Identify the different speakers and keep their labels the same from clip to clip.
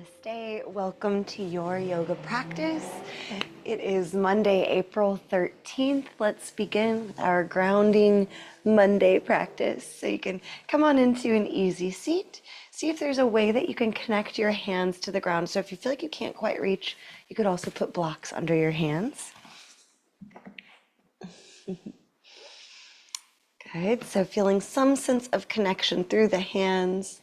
Speaker 1: Namaste. Welcome to your yoga practice. It is Monday, April 13th. Let's begin with our grounding Monday practice. So you can come on into an easy seat. See if there's a way that you can connect your hands to the ground. So if you feel like you can't quite reach, you could also put blocks under your hands. Good. So feeling some sense of connection through the hands.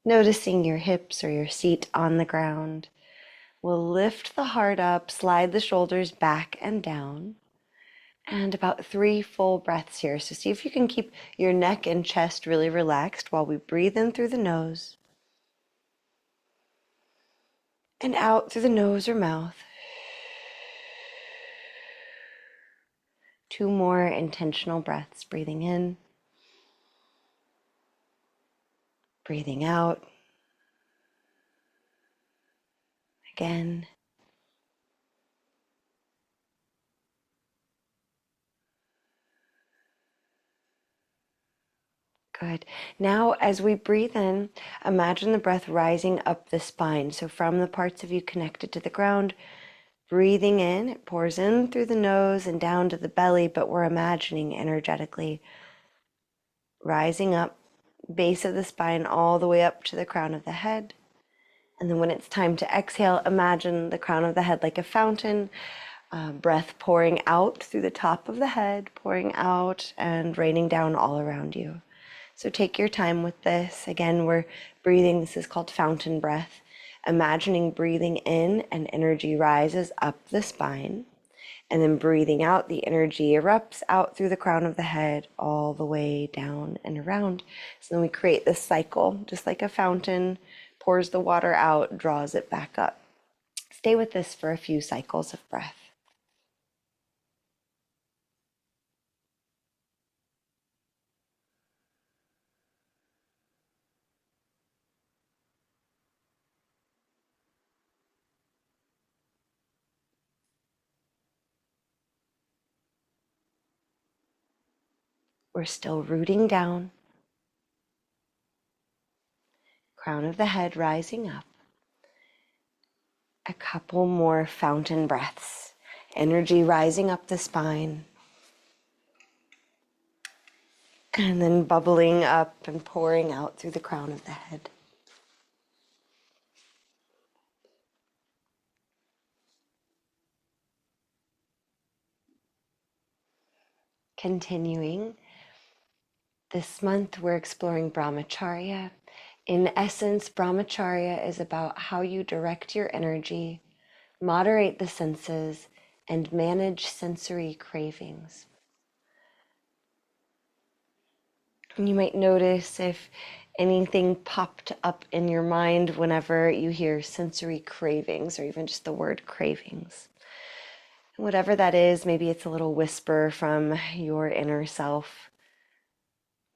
Speaker 1: Noticing your hips or your seat on the ground. We'll lift the heart up, slide the shoulders back and down, and about 3 full breaths here. So see if you can keep your neck and chest really relaxed while we breathe in through the nose and out through the nose or mouth. 2 more intentional breaths, breathing in, breathing out. Again. Good. Now, as we breathe in, imagine the breath rising up the spine. So from the parts of you connected to the ground, breathing in, it pours in through the nose and down to the belly, but we're imagining energetically rising up, base of the spine all the way up to the crown of the head. And then when it's time to exhale, imagine the crown of the head like a fountain, breath pouring out through the top of the head, pouring out and raining down all around you. So take your time with this. Again, we're breathing, this is called fountain breath. Imagining breathing in and energy rises up the spine. And then breathing out, the energy erupts out through the crown of the head all the way down and around. So then we create this cycle, just like a fountain pours the water out, draws it back up. Stay with this for a few cycles of breath. We're still rooting down. Crown of the head rising up. A couple more fountain breaths. Energy rising up the spine. And then bubbling up and pouring out through the crown of the head. Continuing, this month we're exploring brahmacharya. In essence, brahmacharya is about how you direct your energy, moderate the senses, and manage sensory cravings. And you might notice if anything popped up in your mind whenever you hear sensory cravings or even just the word cravings. Whatever that is, maybe it's a little whisper from your inner self.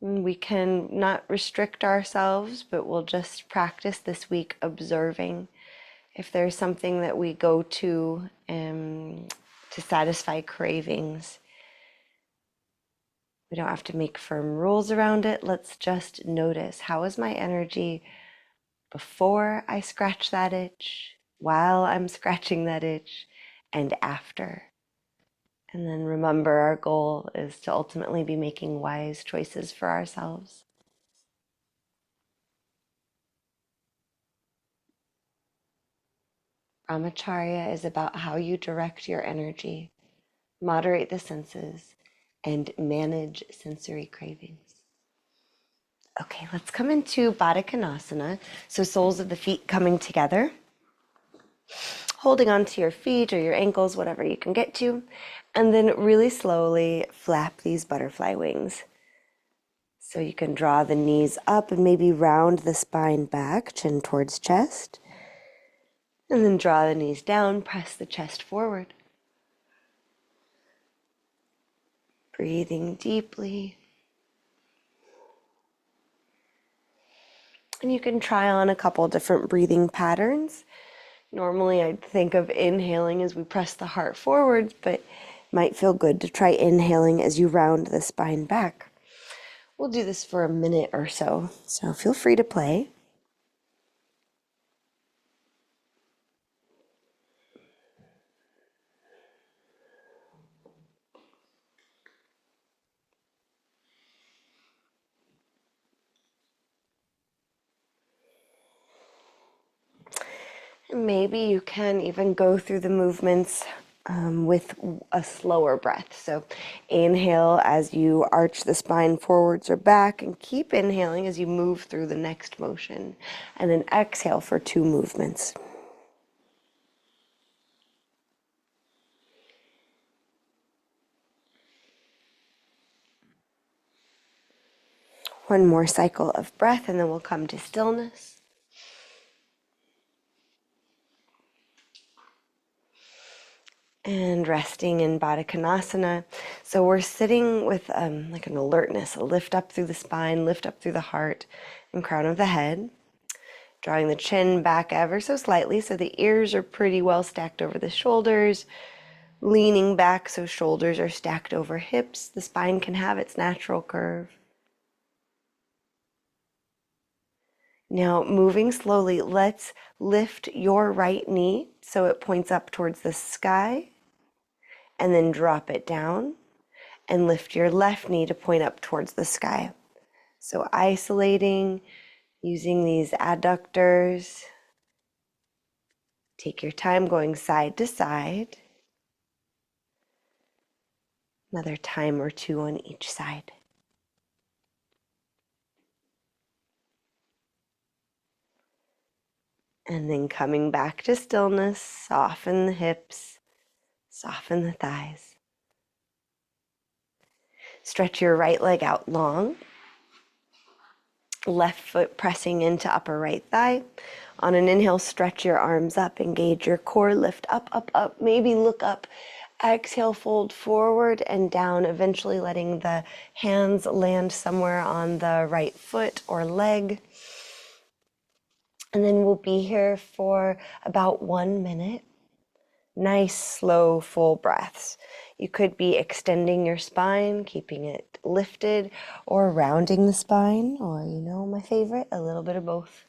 Speaker 1: We can not restrict ourselves, but we'll just practice this week observing. If there's something that we go to satisfy cravings, we don't have to make firm rules around it. Let's just notice, how is my energy before I scratch that itch, while I'm scratching that itch, and after? And then remember, our goal is to ultimately be making wise choices for ourselves. Brahmacharya is about how you direct your energy, moderate the senses, and manage sensory cravings. Okay, let's come into Baddha Konasana. So soles of the feet coming together, holding onto your feet or your ankles, whatever you can get to, and then really slowly flap these butterfly wings. So you can draw the knees up and maybe round the spine back, chin towards chest. And then draw the knees down, press the chest forward. Breathing deeply. And you can try on a couple different breathing patterns. Normally I'd think of inhaling as we press the heart forward, but it might feel good to try inhaling as you round the spine back. We'll do this for a minute or so, so feel free to play. Maybe you can even go through the movements with a slower breath. So inhale as you arch the spine forwards or back, and keep inhaling as you move through the next motion. And then exhale for 2 movements. One more cycle of breath, and then we'll come to stillness. And resting in Baddha Konasana. So we're sitting with like an alertness, a lift up through the spine, lift up through the heart and crown of the head. Drawing the chin back ever so slightly so the ears are pretty well stacked over the shoulders. Leaning back so shoulders are stacked over hips. The spine can have its natural curve. Now, moving slowly, let's lift your right knee so it points up towards the sky, and then drop it down and lift your left knee to point up towards the sky. So isolating, using these adductors. Take your time going side to side. Another time or 2 on each side. And then coming back to stillness, soften the hips, soften the thighs. Stretch your right leg out long. Left foot pressing into upper right thigh. On an inhale, stretch your arms up, engage your core, lift up, up, up, maybe look up. Exhale, fold forward and down, eventually letting the hands land somewhere on the right foot or leg. And then we'll be here for about 1 minute. Nice, slow, full breaths. You could be extending your spine, keeping it lifted, or rounding the spine, or, my favorite, a little bit of both.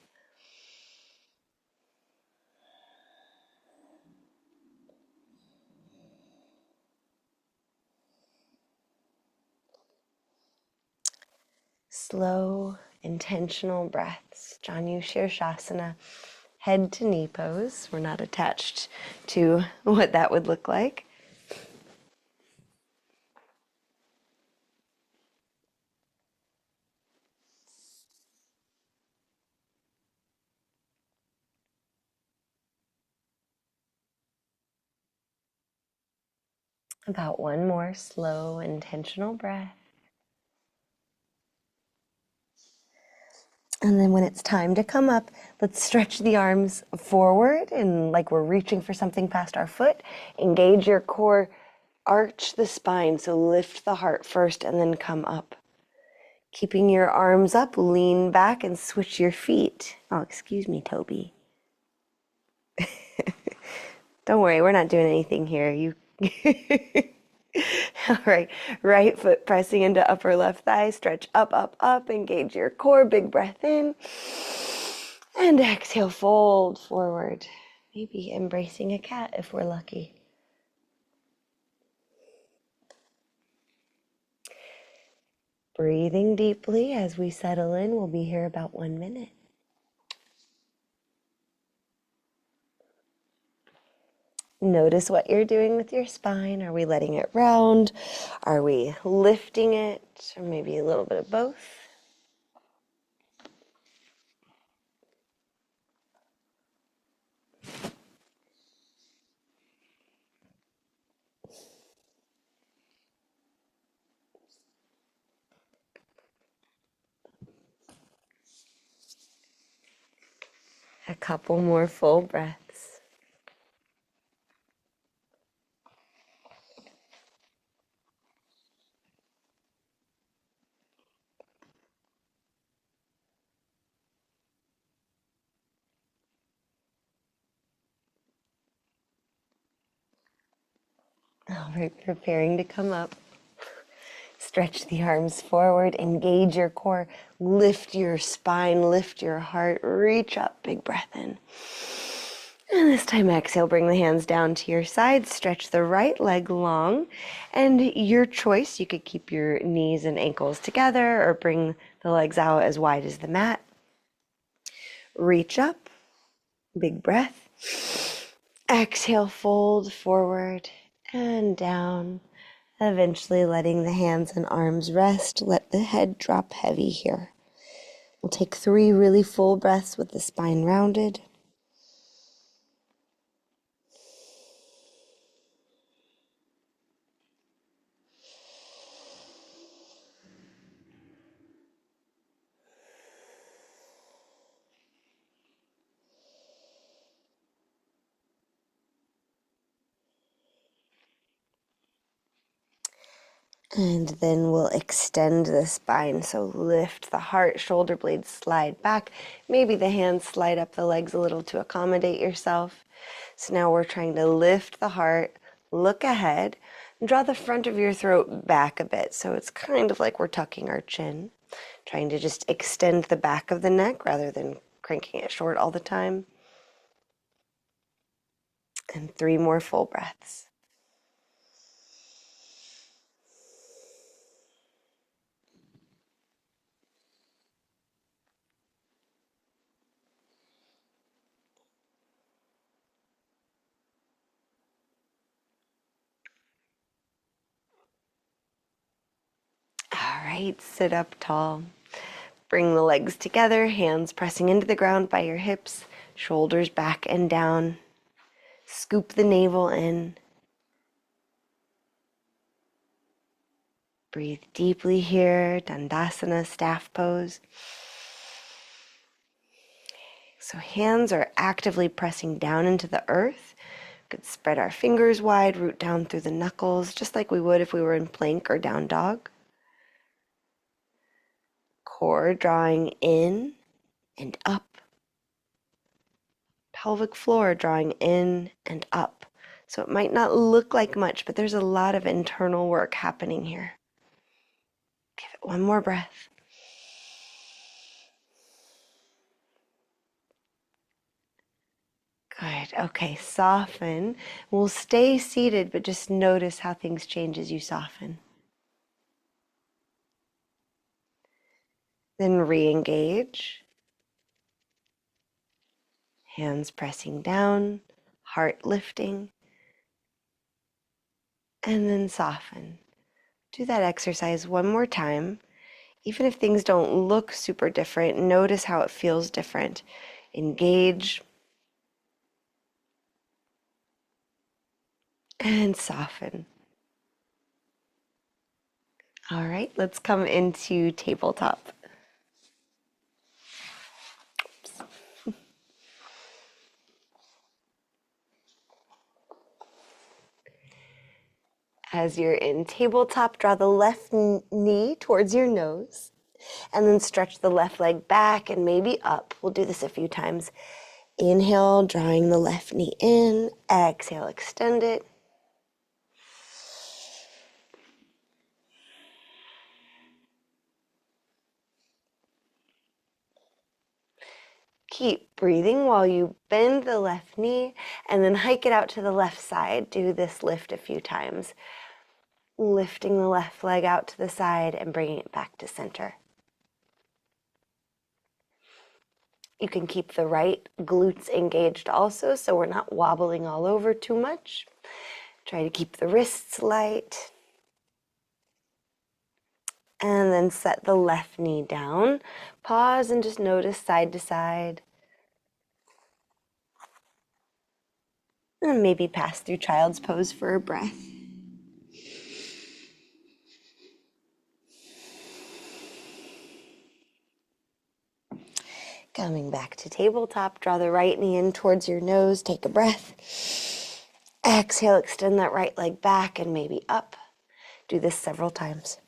Speaker 1: Slow, intentional breaths. Janu Shirshasana, head to knee pose. We're not attached to what that would look like. About 1 more slow, intentional breath. And then when it's time to come up, let's stretch the arms forward and like we're reaching for something past our foot. Engage your core, arch the spine, so lift the heart first and then come up. Keeping your arms up, lean back and switch your feet. Oh, excuse me, Toby. Don't worry, we're not doing anything here. All right, right foot pressing into upper left thigh, stretch up, up, up, engage your core, big breath in, and exhale, fold forward. Maybe embracing a cat if we're lucky. Breathing deeply as we settle in. We'll be here about 1 minute. Notice what you're doing with your spine. Are we letting it round? Are we lifting it? Or maybe a little bit of both? A couple more full breaths. All right, preparing to come up. Stretch the arms forward, engage your core, lift your spine, lift your heart, reach up, big breath in. And this time exhale, bring the hands down to your sides, stretch the right leg long, and your choice, you could keep your knees and ankles together or bring the legs out as wide as the mat. Reach up, big breath. Exhale, fold forward and down, eventually letting the hands and arms rest. Let the head drop heavy here. We'll take 3 really full breaths with the spine rounded. And then we'll extend the spine. So lift the heart, shoulder blades slide back. Maybe the hands slide up the legs a little to accommodate yourself. So now we're trying to lift the heart, look ahead, and draw the front of your throat back a bit. So it's kind of like we're tucking our chin, trying to just extend the back of the neck rather than cranking it short all the time. And 3 more full breaths. All right, sit up tall. Bring the legs together, hands pressing into the ground by your hips, shoulders back and down. Scoop the navel in. Breathe deeply here, Dandasana, staff pose. So hands are actively pressing down into the earth. We could spread our fingers wide, root down through the knuckles, just like we would if we were in plank or down dog. Core drawing in and up. Pelvic floor drawing in and up. So it might not look like much, but there's a lot of internal work happening here. Give it one more breath. Good. Okay, soften. We'll stay seated, but just notice how things change as you soften. Then re-engage. Hands pressing down, heart lifting, and then soften. Do that exercise one more time. Even if things don't look super different, notice how it feels different. Engage and soften. All right, let's come into tabletop. As you're in tabletop, draw the left knee towards your nose and then stretch the left leg back and maybe up. We'll do this a few times. Inhale, drawing the left knee in. Exhale, extend it. Keep breathing while you bend the left knee and then hike it out to the left side. Do this lift a few times. Lifting the left leg out to the side and bringing it back to center. You can keep the right glutes engaged also, so we're not wobbling all over too much. Try to keep the wrists light. And then set the left knee down. Pause and just notice side to side. And maybe pass through child's pose for a breath. Coming back to tabletop, draw the right knee in towards your nose, take a breath. Exhale, extend that right leg back and maybe up. Do this several times.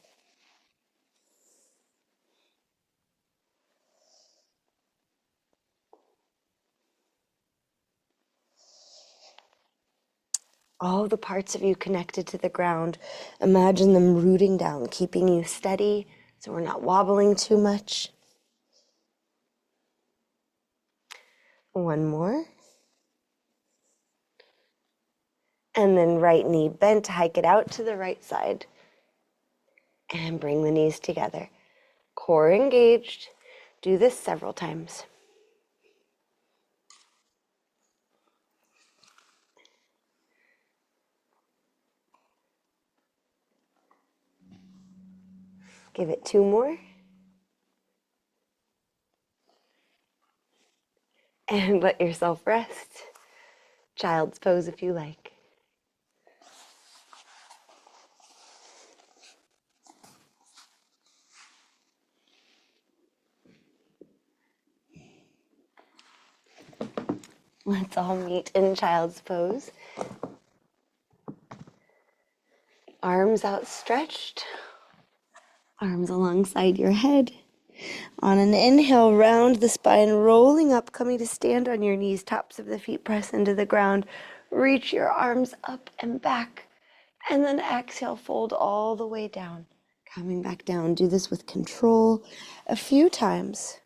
Speaker 1: All the parts of you connected to the ground, imagine them rooting down, keeping you steady so we're not wobbling too much. One more. And then right knee bent, hike it out to the right side. And bring the knees together. Core engaged. Do this several times. Give it 2 more. And let yourself rest. Child's pose if you like. Let's all meet in child's pose. Arms outstretched. Arms alongside your head. On an inhale, round the spine, rolling up, coming to stand on your knees. Tops of the feet press into the ground. Reach your arms up and back. And then exhale, fold all the way down. Coming back down. Do this with control a few times.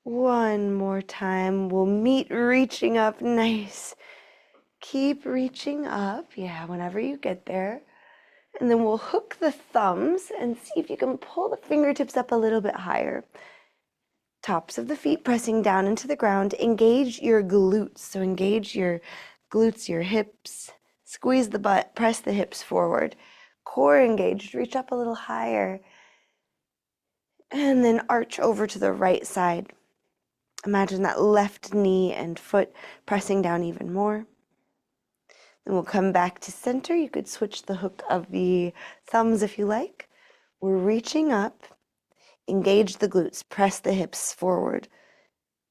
Speaker 1: One more time. We'll meet reaching up. Nice. Keep reaching up. Yeah, whenever you get there. And then we'll hook the thumbs and see if you can pull the fingertips up a little bit higher. Tops of the feet pressing down into the ground. Engage your glutes. So engage your glutes, your hips. Squeeze the butt. Press the hips forward. Core engaged. Reach up a little higher. And then arch over to the right side. Imagine that left knee and foot pressing down even more. Then we'll come back to center. You could switch the hook of the thumbs if you like. We're reaching up. Engage the glutes. Press the hips forward.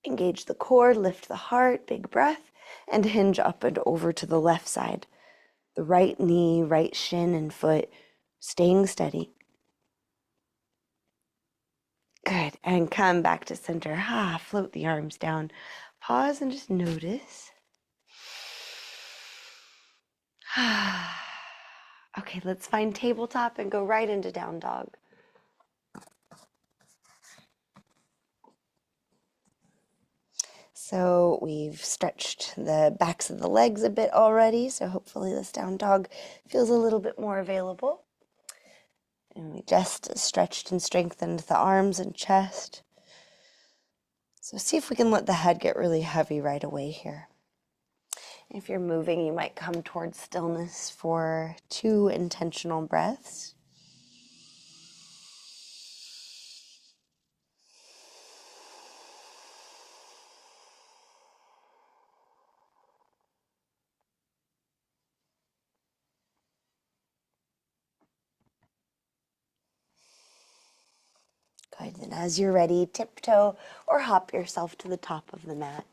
Speaker 1: Engage the core. Lift the heart. Big breath. And hinge up and over to the left side. The right knee, right shin and foot staying steady. Good. And come back to center. Float the arms down. Pause and just notice. Okay, let's find tabletop and go right into down dog. So we've stretched the backs of the legs a bit already, so hopefully this down dog feels a little bit more available. And we just stretched and strengthened the arms and chest. So see if we can let the head get really heavy right away here. If you're moving, you might come towards stillness for 2 intentional breaths. Good, then as you're ready, tiptoe or hop yourself to the top of the mat.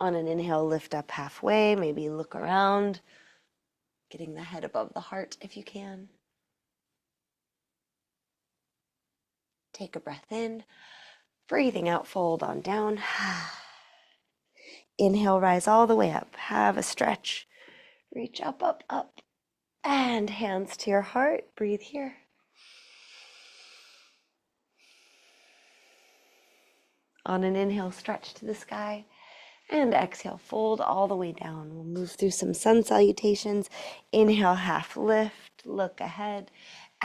Speaker 1: On an inhale, lift up halfway, maybe look around, getting the head above the heart if you can. Take a breath in, breathing out, fold on down. Inhale, rise all the way up, have a stretch. Reach up, up, up, and hands to your heart, breathe here. On an inhale, stretch to the sky. And exhale, fold all the way down. We'll move through some sun salutations. Inhale, half lift, look ahead.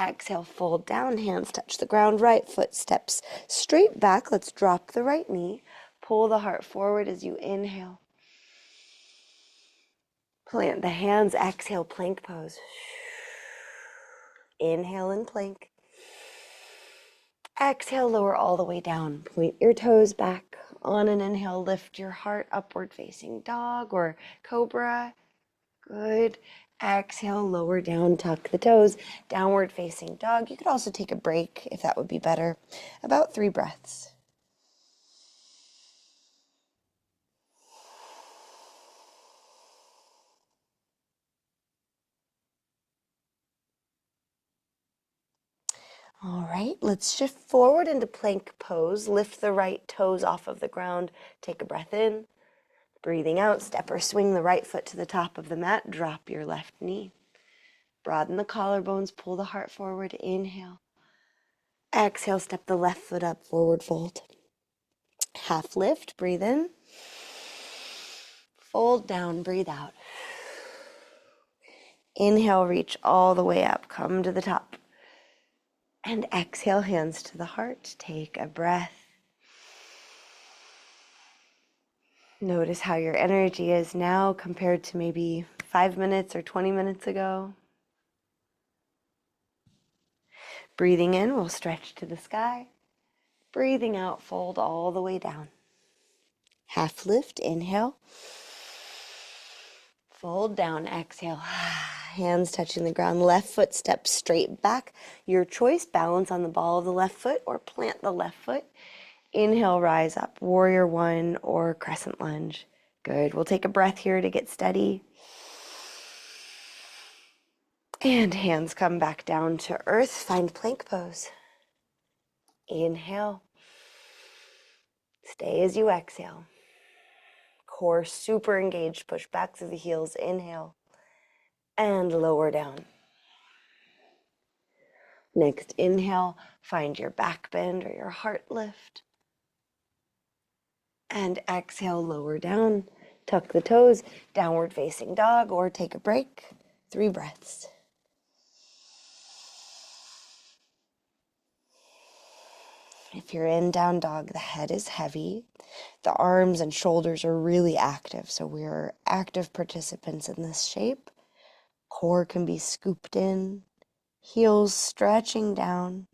Speaker 1: Exhale, fold down, hands touch the ground. Right foot steps straight back. Let's drop the right knee. Pull the heart forward as you inhale. Plant the hands, exhale, plank pose. Inhale and plank. Exhale, lower all the way down. Point your toes back. On an inhale, lift your heart, upward facing dog or cobra. Good. Exhale, lower down, tuck the toes, downward facing dog. You could also take a break if that would be better. About 3 breaths. All right, let's shift forward into plank pose. Lift the right toes off of the ground. Take a breath in. Breathing out, step or swing the right foot to the top of the mat. Drop your left knee. Broaden the collarbones, pull the heart forward. Inhale. Exhale, step the left foot up, forward fold. Half lift, breathe in. Fold down, breathe out. Inhale, reach all the way up, come to the top. And exhale, hands to the heart. Take a breath. Notice how your energy is now compared to maybe 5 minutes or 20 minutes ago. Breathing in, we'll stretch to the sky. Breathing out, fold all the way down. Half lift, inhale. Fold down, exhale. Hands touching the ground. Left foot steps straight back. Your choice, balance on the ball of the left foot or plant the left foot. Inhale, rise up, warrior one or crescent lunge. Good. We'll take a breath here to get steady. And hands come back down to earth. Find plank pose. Inhale. Stay as you exhale. Core super engaged. Push back through the heels. Inhale. And lower down. Next inhale, find your back bend or your heart lift. And exhale, lower down. Tuck the toes, downward facing dog, or take a break. 3 breaths. If you're in down dog, the head is heavy. The arms and shoulders are really active, so we're active participants in this shape. Core can be scooped in, heels stretching down.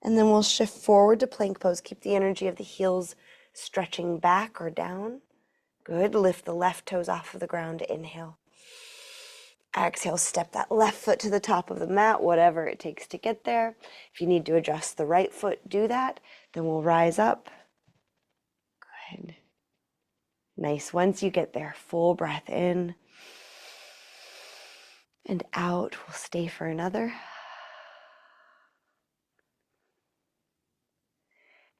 Speaker 1: And then we'll shift forward to plank pose. Keep the energy of the heels stretching back or down. Good. Lift the left toes off of the ground. Inhale. Exhale, step that left foot to the top of the mat, whatever it takes to get there. If you need to adjust the right foot, do that. Then we'll rise up. Good. Nice. Once you get there, full breath in and out. We'll stay for another.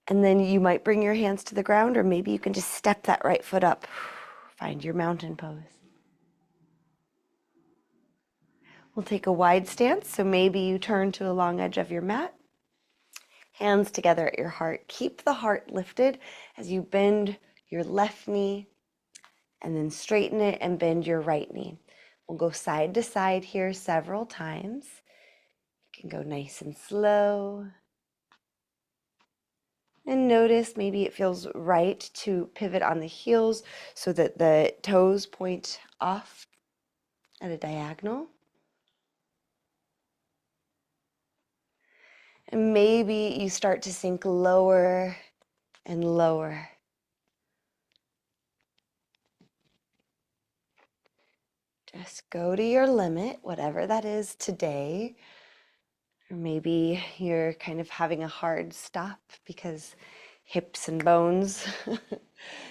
Speaker 1: And then you might bring your hands to the ground, or maybe you can just step that right foot up. Find your mountain pose. We'll take a wide stance, so maybe you turn to the long edge of your mat. Hands together at your heart. Keep the heart lifted as you bend your left knee and then straighten it and bend your right knee. We'll go side to side here several times. You can go nice and slow. And notice maybe it feels right to pivot on the heels so that the toes point off at a diagonal. And maybe you start to sink lower and lower. Just go to your limit, whatever that is today. Or maybe you're kind of having a hard stop because hips and bones.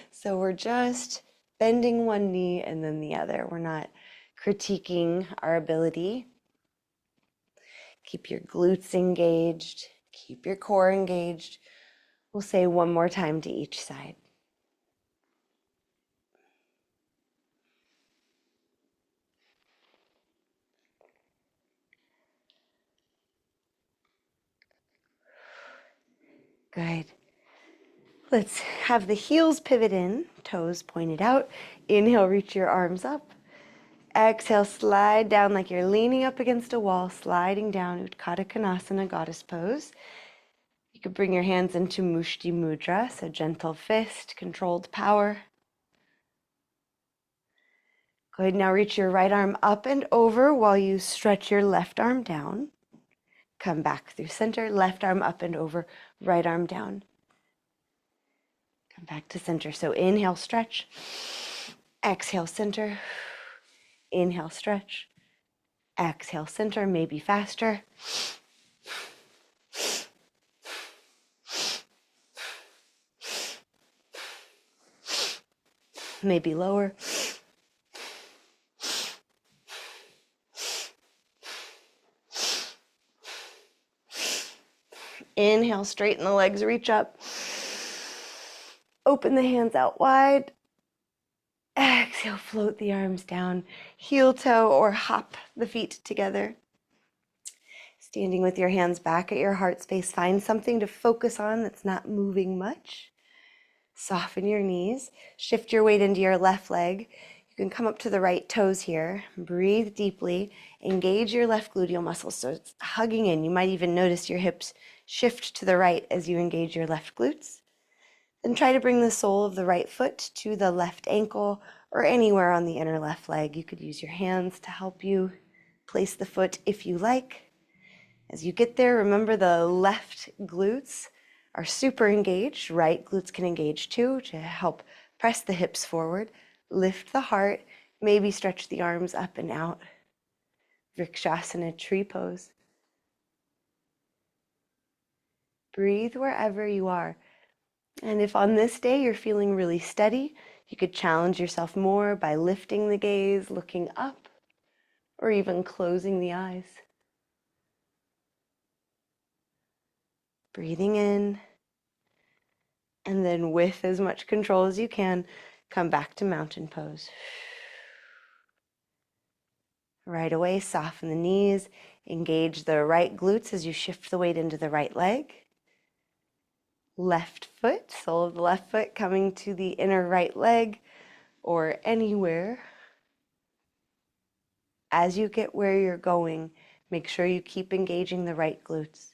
Speaker 1: So we're just bending one knee and then the other. We're not critiquing our ability. Keep your glutes engaged. Keep your core engaged. We'll say one more time to each side. Good. Let's have the heels pivot in, toes pointed out. Inhale, reach your arms up. Exhale, slide down like you're leaning up against a wall, sliding down, Utkatta Konasana, goddess pose. You could bring your hands into Mushti Mudra, so gentle fist, controlled power. Good, now reach your right arm up and over while you stretch your left arm down. Come back through center, left arm up and over, right arm down. Come back to center. So inhale, stretch. Exhale, center. Inhale, stretch. Exhale, center, maybe faster. Maybe lower. Inhale, straighten the legs, reach up. Open the hands out wide. Exhale, float the arms down. Heel toe or hop the feet together. Standing with your hands back at your heart space, find something to focus on that's not moving much. Soften your knees. Shift your weight into your left leg. You You can come up to the right toes here. Breathe deeply. Engage your left gluteal muscles so it's hugging in. You might even notice your hips shift to the right as you engage your left glutes. Then try to bring the sole of the right foot to the left ankle or anywhere on the inner left leg. You could use your hands to help you place the foot if you like. As you get there, remember the left glutes are super engaged. Right glutes can engage too to help press the hips forward. Lift the heart, maybe stretch the arms up and out. Vrikshasana, tree pose. Breathe wherever you are. And if on this day you're feeling really steady, you could challenge yourself more by lifting the gaze, looking up, or even closing the eyes. Breathing in, and then with as much control as you can, come back to mountain pose. Right away, soften the knees, engage the right glutes as you shift the weight into the right leg. Left foot, sole of the left foot coming to the inner right leg or anywhere. As you get where you're going, make sure you keep engaging the right glutes.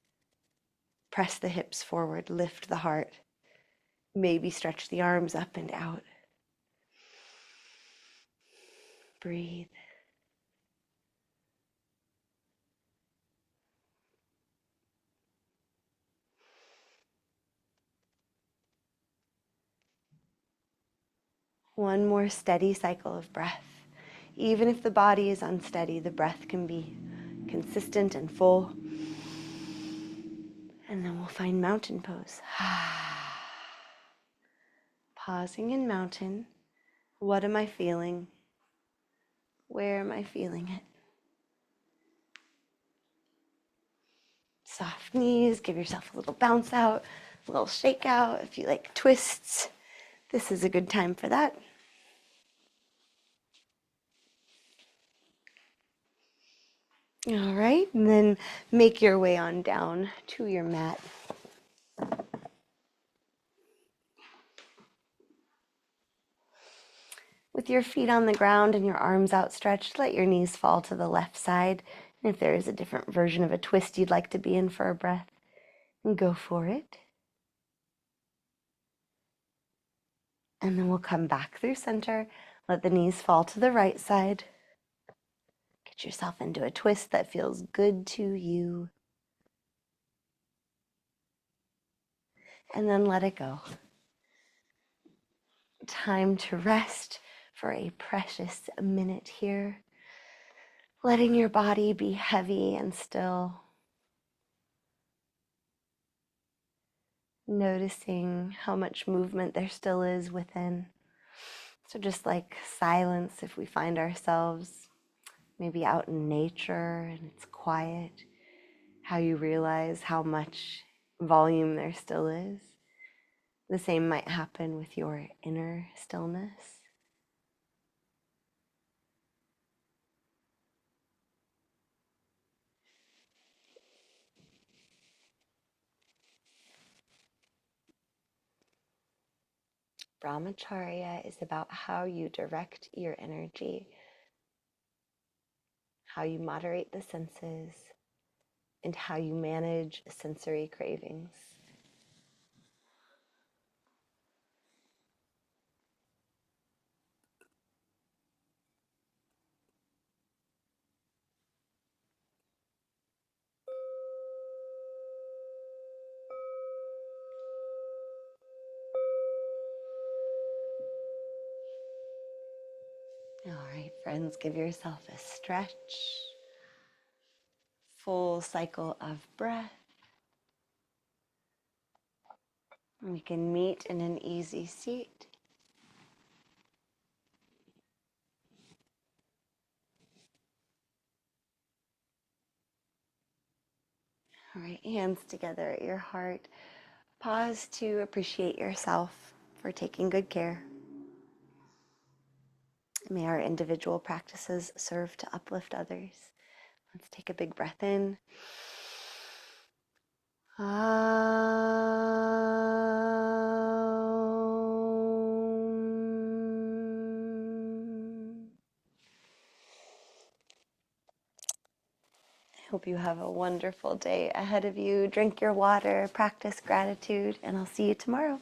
Speaker 1: Press the hips forward, lift the heart. Maybe stretch the arms up and out. Breathe. One more steady cycle of breath. Even if the body is unsteady, the breath can be consistent and full. And then we'll find mountain pose. Pausing in mountain. What am I feeling? Where am I feeling it? Soft knees, give yourself a little bounce out, a little shake out. If you like twists, this is a good time for that. All right, and then make your way on down to your mat. With your feet on the ground and your arms outstretched, let your knees fall to the left side. And if there is a different version of a twist you'd like to be in for a breath, go for it. And then we'll come back through center. Let the knees fall to the right side. Get yourself into a twist that feels good to you. And then let it go. Time to rest for a precious minute here. Letting your body be heavy and still. Noticing how much movement there still is within. So just like silence, if we find ourselves maybe out in nature and it's quiet, how you realize how much volume there still is. The same might happen with your inner stillness. Brahmacharya is about how you direct your energy, how you moderate the senses, and how you manage sensory cravings. All right, friends, give yourself a stretch. Full cycle of breath. We can meet in an easy seat. All right, hands together at your heart. Pause to appreciate yourself for taking good care. May our individual practices serve to uplift others. Let's take a big breath in. Hope you have a wonderful day ahead of you. Drink your water, practice gratitude, and I'll see you tomorrow.